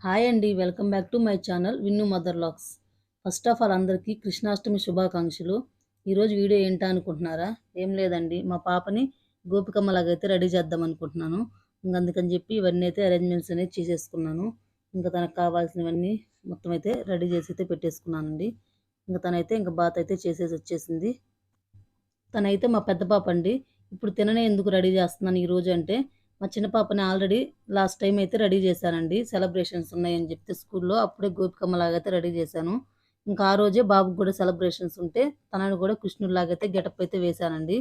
Hi అండి. Welcome back to my channel Vinnu mother logs. First of all అందరికీ కృష్ణాష్టమి శుభాకాంక్షలు. ఈరోజు వీడియో ఏంటా అనుకుంటున్నారా? ఏం లేదండి, మా పాపని గోపికమ్మలాగైతే రెడీ చేద్దాం అనుకుంటున్నాను. అందుకని చెప్పి ఇవన్నీ అయితే అరేంజ్మెంట్స్ అనేది చేసేసుకున్నాను. ఇంకా తనకు కావాల్సినవన్నీ మొత్తం అయితే రెడీ చేసి అయితే పెట్టేసుకున్నానండి. తనైతే ఇంకా బాత్ అయితే చేసేసి వచ్చేసింది. తనైతే మా పెద్ద పాప అండి. ఇప్పుడు తిననే ఎందుకు రెడీ చేస్తున్నాను ఈరోజు అంటే, మా చిన్న పాపని ఆల్రెడీ లాస్ట్ టైం అయితే రెడీ చేశానండి. సెలబ్రేషన్స్ ఉన్నాయని చెప్తే స్కూల్లో అప్పుడే గోపికమ్మలాగైతే రెడీ చేశాను. ఇంకా ఆ రోజే బాబుకి కూడా సెలబ్రేషన్స్ ఉంటే తనని కూడా కృష్ణుడిలాగైతే గెటప్ అయితే వేశానండి.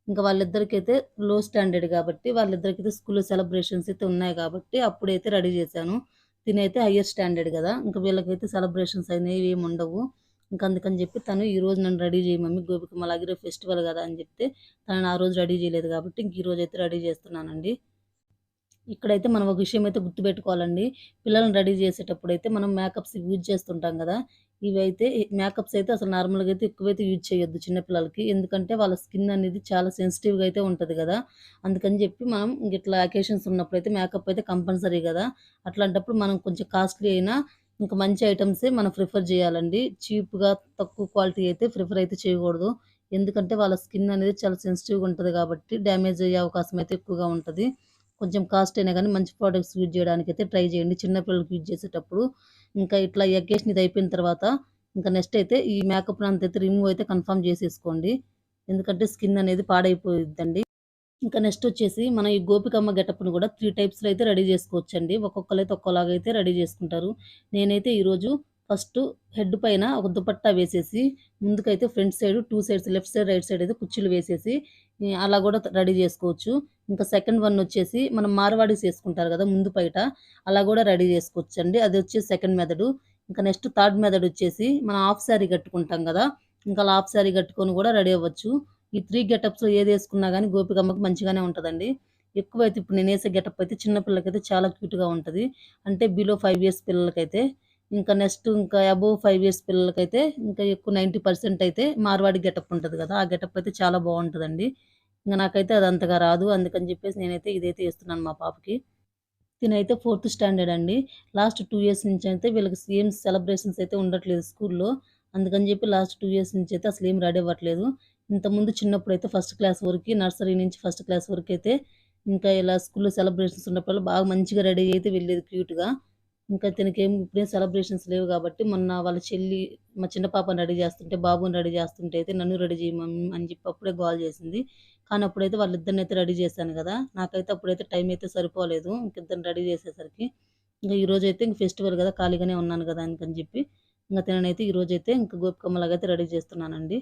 ఇంకా వాళ్ళిద్దరికైతే లో స్టాండర్డ్ కాబట్టి వాళ్ళిద్దరికైతే స్కూల్లో సెలబ్రేషన్స్ అయితే ఉన్నాయి కాబట్టి అప్పుడైతే రెడీ చేశాను. తినైతే హయ్యర్ స్టాండర్డ్ కదా, ఇంకా వీళ్ళకైతే సెలబ్రేషన్స్ అనేవి ఏమి ఉండవు. అందుకని చెప్పి తను ఈరోజు నన్ను రెడీ చేయి మమ్మీ గోపికమ్మ అలాగే రేపు ఫెస్టివల్ కదా అని చెప్తే తనని ఆ రోజు రెడీ చేయలేదు కాబట్టి ఇంక ఈరోజు అయితే రెడీ చేస్తున్నానండి. ఇక్కడైతే మనం ఒక విషయం అయితే గుర్తుపెట్టుకోవాలండి. పిల్లల్ని రెడీ చేసేటప్పుడు అయితే మనం మేకప్స్ యూజ్ చేస్తుంటాం కదా, ఇవైతే మేకప్స్ అయితే అసలు నార్మల్గా అయితే ఎక్కువైతే యూజ్ చేయొద్దు చిన్నపిల్లలకి. ఎందుకంటే వాళ్ళ స్కిన్ అనేది చాలా సెన్సిటివ్గా అయితే ఉంటుంది కదా, అందుకని చెప్పి మనం ఇట్లా అకేషన్స్ ఉన్నప్పుడు అయితే మేకప్ అయితే కంపల్సరీ కదా. అట్లాంటప్పుడు మనం కొంచెం కాస్ట్లీ అయినా ఇంకా మంచి ఐటమ్సే మనం ప్రిఫర్ చేయాలండి. చీప్‌గా తక్కువ క్వాలిటీ అయితే ప్రిఫర్ అయితే చేయకూడదు. ఎందుకంటే వాళ్ళ స్కిన్ అనేది చాలా సెన్సిటివ్‌గా ఉంటది కాబట్టి డ్యామేజ్ అయ్యే అవకాశం అయితే ఎక్కువగా ఉంటది. కొంచెం కాస్ట్ అయినా గానీ మంచి ప్రొడక్ట్స్ యూజ్ చేయడానికైతే ట్రై చేయండి చిన్న పిల్లలకి యూజ్ చేసేటప్పుడు. ఇంకా ఇట్లా ఈ అకేషన్ ఇది అయిపోయిన తర్వాత ఇంకా నెక్స్ట్ అయితే ఈ మేకప్‌ని అంతైతే రిమూవ్ అయితే కన్ఫర్మ్ చేసేసుకోండి. ఎందుకంటే స్కిన్ అనేది పాడైపోయిద్దండి. ఇంకా నెక్స్ట్ వచ్చేసి మనం ఈ గోపికమ్మ గెటప్‌ని కూడా 3 టైప్స్‌లో అయితే రెడీ చేసుకోవచ్చండి. ఒక్కొక్కళ్ళైతే ఒక్కోలాగా అయితే రెడీ చేసుకుంటారు. నేనైతే ఈరోజు ఫస్ట్ హెడ్ పైన ఒక దుపట్టా వేసేసి ముందుకైతే front side 2 sides left side, right side అయితే కుర్చీలు వేసేసి అలా కూడా రెడీ చేసుకోవచ్చు. ఇంకా సెకండ్ వన్ వచ్చేసి మనం మార్వాడీస్ ఏసుకుంటారు కదా ముందు పైట, అలా కూడా రెడీ చేసుకోవచ్చండి. అది వచ్చేసి సెకండ్ మెథడు. ఇంకా నెక్స్ట్ థర్డ్ మెథడ్ వచ్చేసి మనం హాఫ్ సారీ కట్టుకుంటాం కదా, ఇంకా అలా హాఫ్ సారీ కట్టుకొని కూడా రెడీ అవ్వచ్చు. ఈ 3 గెటప్స్‌లో ఏదేసుకున్నా గానీ గోపికమ్మకి మంచిగానే ఉంటదండి. ఎక్కువైతే ఇప్పుడు నేనేసే గెటప్ అయితే చిన్న పిల్లలకైతే చాలా క్యూట్‌గా ఉంటది. అంటే బిలో 5 ఇయర్స్ పిల్లలకైతే. ఇంకా నెక్స్ట్ ఇంకా అబోవ్ 5 ఇయర్స్ పిల్లలకైతే ఇంకా ఎక్కువ 90% అయితే మార్వాడి గెటప్ ఉంటది గదా, ఆ గెటప్ అయితే చాలా బావుంటదండి. నాకైతే అది అంతగా రాదు. అందుకని జెప్పేసి నేనైతే ఇదైతే ఏస్తున్నాను మా పాపకి. తినైతే ఫోర్త్ స్టాండర్డ్ అండి. లాస్ట్ 2 ఇయర్స్ నుంచయితే వీళ్ళకి సేమ్ సెలబ్రేషన్స్ అయితే ఉండట్లేదు స్కూల్లో. అందుకని జెప్పి లాస్ట్ 2 ఇయర్స్ నుంచయితే అసలేం రెడీ అవ్వట్లేదు. ఇంతకుముందు చిన్నప్పుడైతే ఫస్ట్ క్లాస్ వరకి, నర్సరీ నుంచి ఫస్ట్ క్లాస్ వరకైతే ఇంకా ఇలా స్కూల్‌లో సెలబ్రేషన్స్ ఉన్నప్పుడల్లా బాగా మంచిగా రెడీ అయితే వెళ్ళేది క్యూట్‌గా. ఇంకా తినకేం ఇప్పుడేం సెలబ్రేషన్స్ లేవు గాబట్టి మొన్న వాళ్ళ చెల్లి మా చిన్న పాపని రెడీ జేస్తుంటే, బాబుని రెడీ జేస్తుంటే అయితే నన్ను రెడీ జెయి మమ్మీ అని జెప్పి అప్పుడే గోల జేసింది. కానీ అప్పుడైతే వాళ్ళిద్దరినైతే రెడీ చేశాను గదా, నాకైతే అప్పుడైతే టైం అయితే సరిపోలేదు ఇద్దరిని రెడీ చేసేసరికి. ఈరోజైతే ఫెస్టివల్ గదా, ఖాళీగానే ఉన్నాను గదా అందుకని జెప్పి తిననైతే ఈరోజైతే గోపికమ్మలాగైతే రెడీ చేస్తున్నానండి.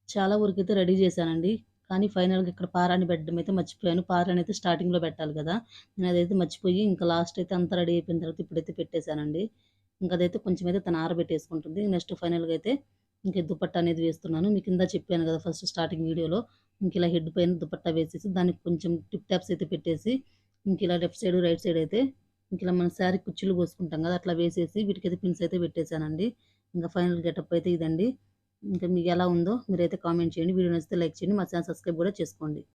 చాలా వరకైతే రెడీ చేశానండి. కానీ ఫైనల్‌గా ఇక్కడ పారాని పెట్టడం అయితే మర్చిపోయాను. పారానైతే స్టార్టింగ్‌లో పెట్టాలి గదా, నేనదైతే మర్చిపోయి ఇంకా లాస్ట్ అయితే అంతా రెడీ అయిపోయిన తర్వాత ఇప్పుడైతే పెట్టేశానండి. అదైతే కొంచెం అయితే తను ఆరబెట్టేసుకుంటుంది. నెక్స్ట్ ఫైనల్‌గా అయితే దుపట్టా అనేది వేస్తున్నాను. మీకు ఇందాక చెప్పాను గదా ఫస్ట్ స్టార్టింగ్ వీడియోలో. ఇలా హెడ్ పైన దుపట్టా వేసేసి దానికి కొంచెం టిప్ టాప్స్ అయితే పెట్టేసి ఇలా లెఫ్ట్ సైడ్, రైట్ సైడ్ అయితే ఇలా మన శారీ కుచ్చులు పోసుకుంటాం గదా, అట్లా వేసేసి వీటికైతే పిన్స్ అయితే పెట్టేశానండి. ఫైనల్ గెటప్ అయితే ఇదండి. మీకెలా ఉందో మీరైతే కామెంట్ చేయండి. వీడియో నచ్చితే లైక్ చేయండి. మా ఛానల్ సబ్స్క్రైబ్ కూడా చేసుకోండి.